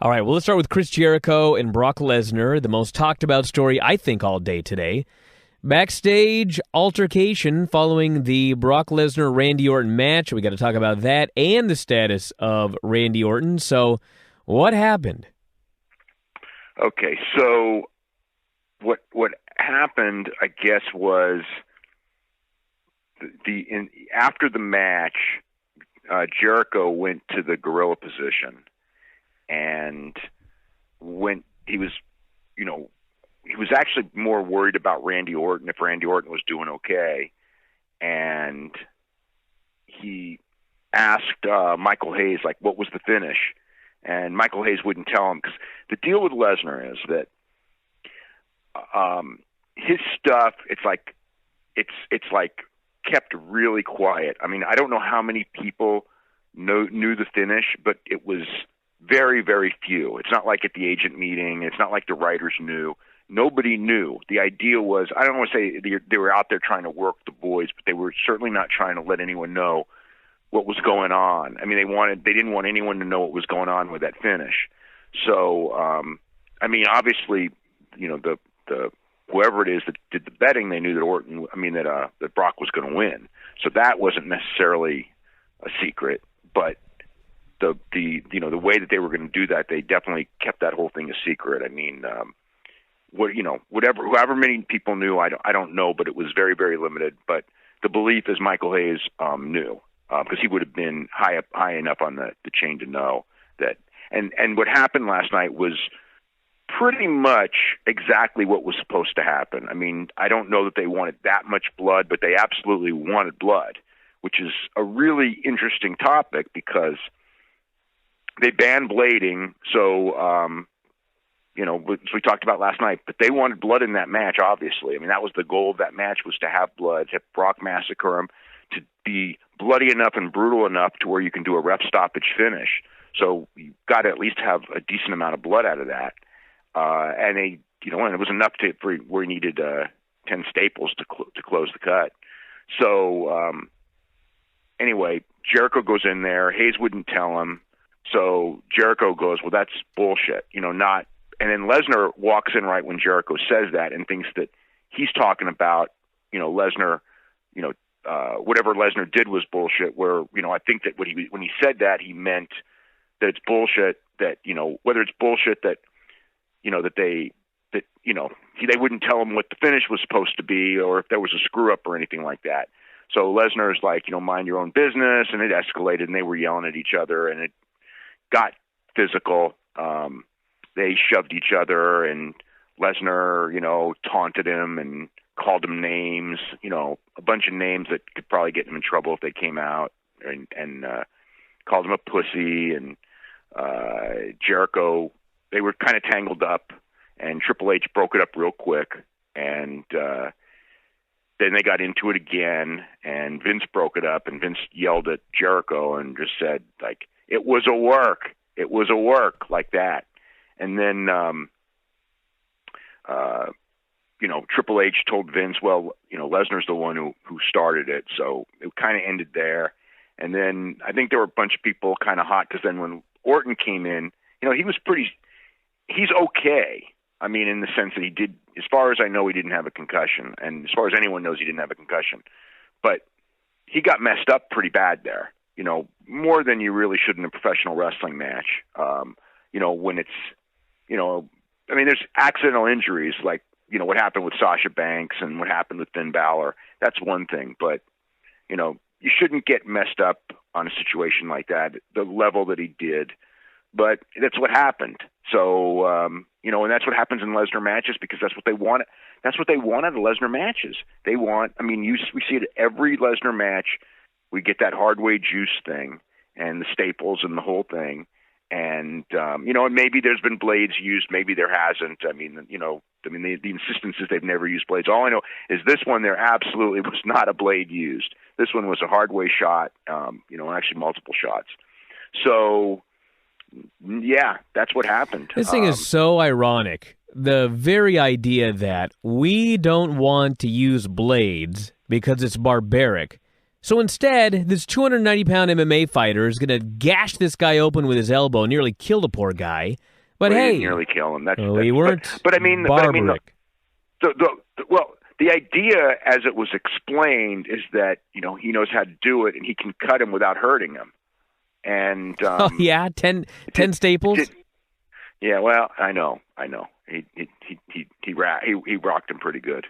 All right, well, let's start with Chris Jericho and Brock Lesnar, the most talked about story, I think, all day today. Backstage altercation following the Brock Lesnar-Randy Orton match. We got to talk about that and the status of Randy Orton. So, what happened? Okay, so what happened, I guess, was after the match, Jericho went to the gorilla position, and he was actually more worried about Randy Orton, if Randy Orton was doing okay, and he asked Michael Hayes, like, what was the finish? And Michael Hayes wouldn't tell him, because the deal with Lesnar is that his stuff, it's like kept really quiet. I mean, I don't know how many people knew the finish, but it was very, very few. It's not like at the agent meeting. It's not like the writers knew. Nobody knew. The idea was, I don't want to say they were out there trying to work the boys, but they were certainly not trying to let anyone know what was going on. I mean, they didn't want anyone to know what was going on with that finish. So, I mean, obviously, the whoever it is that did the betting, they knew that that Brock was going to win. So that wasn't necessarily a secret, but the way that they were going to do that, they definitely kept that whole thing a secret. I mean, however many people knew, I don't know, but it was very, very limited. But the belief is Michael Hayes knew, because he would have been high enough on the chain to know that. And what happened last night was pretty much exactly what was supposed to happen. I mean, I don't know that they wanted that much blood, but they absolutely wanted blood, which is a really interesting topic because they banned blading. So, as we talked about last night, but they wanted blood in that match, obviously. I mean, that was the goal of that match, was to have blood, to have Brock massacre him, to be bloody enough and brutal enough to where you can do a ref stoppage finish. So you've got to at least have a decent amount of blood out of that. And and it was enough for where he needed 10 staples to close the cut. So anyway, Jericho goes in there. Hayes wouldn't tell him. So Jericho goes, well, that's bullshit. And then Lesnar walks in right when Jericho says that and thinks that he's talking about, Lesnar, whatever Lesnar did was bullshit. Where, I think that when he said that, he meant that it's bullshit that, whether it's bullshit that, they wouldn't tell him what the finish was supposed to be, or if there was a screw up or anything like that. So Lesnar's like, mind your own business, and it escalated, and they were yelling at each other, and it got physical. They shoved each other, and Lesnar, taunted him and called him names, a bunch of names that could probably get him in trouble if they came out, and called him a pussy, and Jericho, they were kind of tangled up, and Triple H broke it up real quick, and then they got into it again, and Vince broke it up, and Vince yelled at Jericho and just said, like, it was a work, like that. And then, Triple H told Vince, well, Lesnar's the one who started it, so it kind of ended there. And then I think there were a bunch of people kind of hot, because then when Orton came in, he's okay. I mean, in the sense that he did, as far as I know, he didn't have a concussion. And as far as anyone knows, he didn't have a concussion. But he got messed up pretty bad there, more than you really should in a professional wrestling match. When it's, there's accidental injuries, like, what happened with Sasha Banks and what happened with Finn Balor. That's one thing. But, you shouldn't get messed up on a situation like that, the level that he did. But that's what happened. So, and that's what happens in Lesnar matches, because that's what they want. That's what they want out of Lesnar matches. They want, we see it at every Lesnar match. We get that hardway juice thing and the staples and the whole thing. And, and maybe there's been blades used, maybe there hasn't. The insistence is they've never used blades. All I know is this one, there absolutely was not a blade used. This one was a hardway shot, actually multiple shots. So, yeah, that's what happened. This thing is so ironic. The very idea that we don't want to use blades because it's barbaric, So instead, this 290-pound MMA fighter is going to gash this guy open with his elbow, nearly kill the poor guy. But well, hey, he didn't nearly kill him. We weren't. But I mean, barbaric. The idea, as it was explained, is that he knows how to do it and he can cut him without hurting him. And 10 staples. Yeah, well, I know. He rocked him pretty good.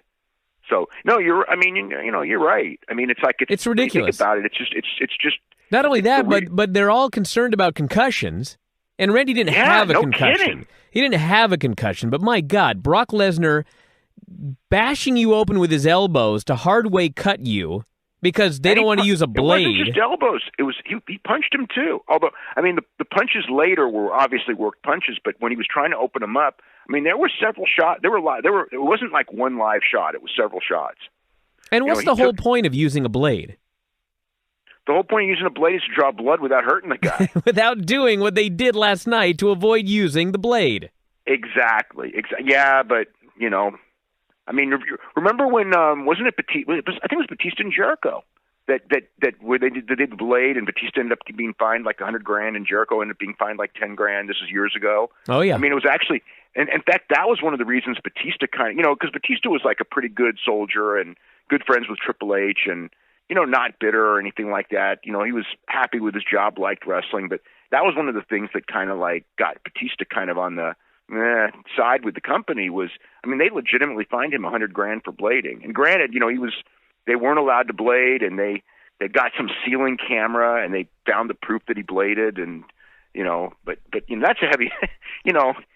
So no, you're right. I mean, it's ridiculous. Think about it. It's just not only that, but they're all concerned about concussions. And Randy didn't have a concussion. Kidding. He didn't have a concussion. But my God, Brock Lesnar bashing you open with his elbows to hardway cut you because they don't want to use a blade. It wasn't just elbows. It was he punched him too. Although I mean the punches later were obviously worked punches, but when he was trying to open him up, I mean there were several shots. It wasn't like one live shot. It was several shots. And what's the whole point of using a blade? The whole point of using a blade is to draw blood without hurting the guy. Without doing what they did last night to avoid using the blade. Exactly. Yeah, but I mean, remember when wasn't it Batista? I think it was Batista and Jericho that where they did the blade, and Batista ended up being fined like $100,000, and Jericho ended up being fined like $10,000. This is years ago. Oh yeah. I mean, it was actually, and in fact, that was one of the reasons Batista because Batista was like a pretty good soldier and good friends with Triple H, and not bitter or anything like that. He was happy with his job, liked wrestling, but that was one of the things that kind of like got Batista kind of on the side with the company. Was, I mean, they legitimately fined him $100,000 for blading. And granted, they weren't allowed to blade, and they got some ceiling camera and they found the proof that he bladed, and but that's a heavy,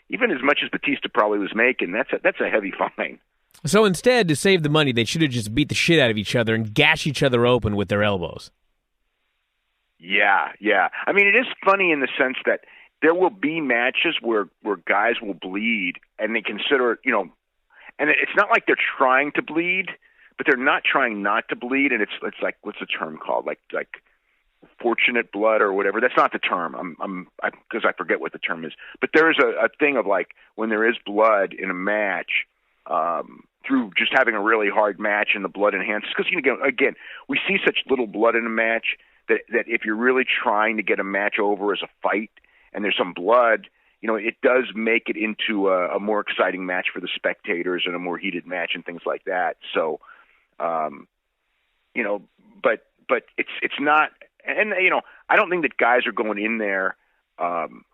even as much as Batista probably was making, that's a heavy fine. So instead, to save the money, they should have just beat the shit out of each other and gash each other open with their elbows. Yeah. I mean, it is funny in the sense that there will be matches where guys will bleed, and they consider, and it's not like they're trying to bleed, but they're not trying not to bleed, and it's like, what's the term called? Like fortunate blood or whatever. That's not the term. Because I forget what the term is. But there is a thing of like when there is blood in a match, through just having a really hard match and the blood enhances. Because again, we see such little blood in a match that if you're really trying to get a match over as a fight and there's some blood, it does make it into a more exciting match for the spectators and a more heated match and things like that. So, but it's not, and I don't think that guys are going in there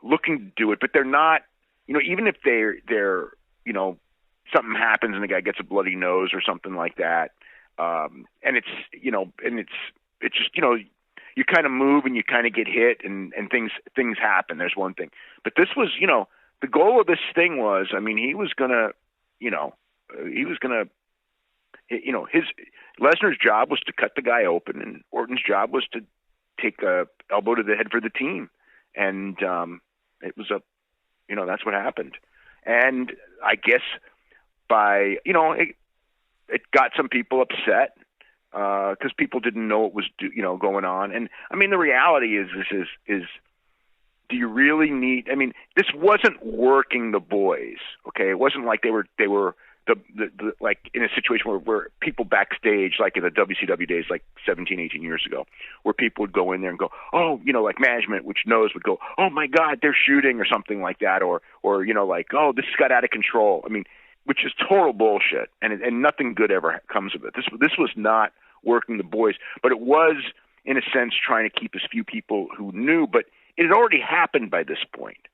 looking to do it, but they're not, even if they're something happens and the guy gets a bloody nose or something like that, and it's just you kind of move and you kind of get hit and things happen. There's one thing, but this was the goal of this thing was, I mean, he was gonna his Lesnar's job was to cut the guy open, and Orton's job was to take a elbow to the head for the team, and it was that's what happened, and I guess. It got some people upset because people didn't know what was going on. And I mean, the reality is do you really need? I mean, this wasn't working the boys. Okay, it wasn't like they were the like in a situation where people backstage, like in the WCW days, like 17, 18 years ago, where people would go in there and go, oh, like management, which knows, would go, oh my God, they're shooting or something like that, or like, oh, this got out of control. I mean. Which is total bullshit, and nothing good ever comes of it. This was not working the boys, but it was, in a sense, trying to keep as few people who knew, but it had already happened by this point.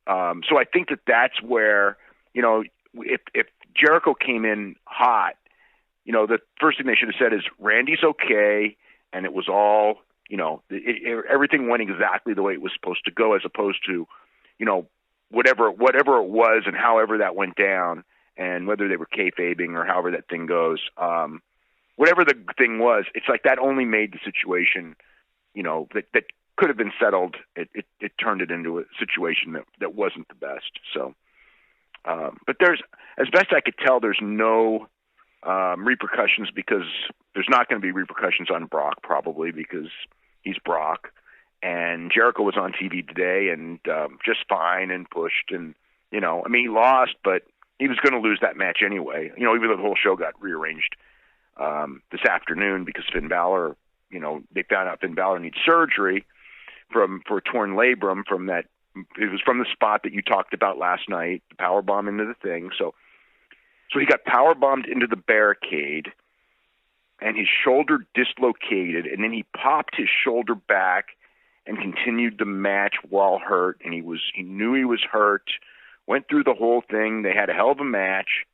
So I think that's where, if Jericho came in hot, the first thing they should have said is, Randy's okay, and it was all, everything went exactly the way it was supposed to go, as opposed to, whatever it was and however that went down. And whether they were kayfabing or however that thing goes, whatever the thing was, it's like that only made the situation, that could have been settled. It turned it into a situation that wasn't the best. So, but there's, as best I could tell, there's no repercussions, because there's not going to be repercussions on Brock, probably because he's Brock. And Jericho was on TV today and just fine and pushed. And, I mean, he lost, but he was going to lose that match anyway. Even though the whole show got rearranged this afternoon because Finn Balor they found out Finn Balor needs surgery for a torn labrum from that. It was from the spot that you talked about last night, the power bomb into the thing. So he got power bombed into the barricade, and his shoulder dislocated, and then he popped his shoulder back and continued the match while hurt. And he knew he was hurt. Went through the whole thing. They had a hell of a match.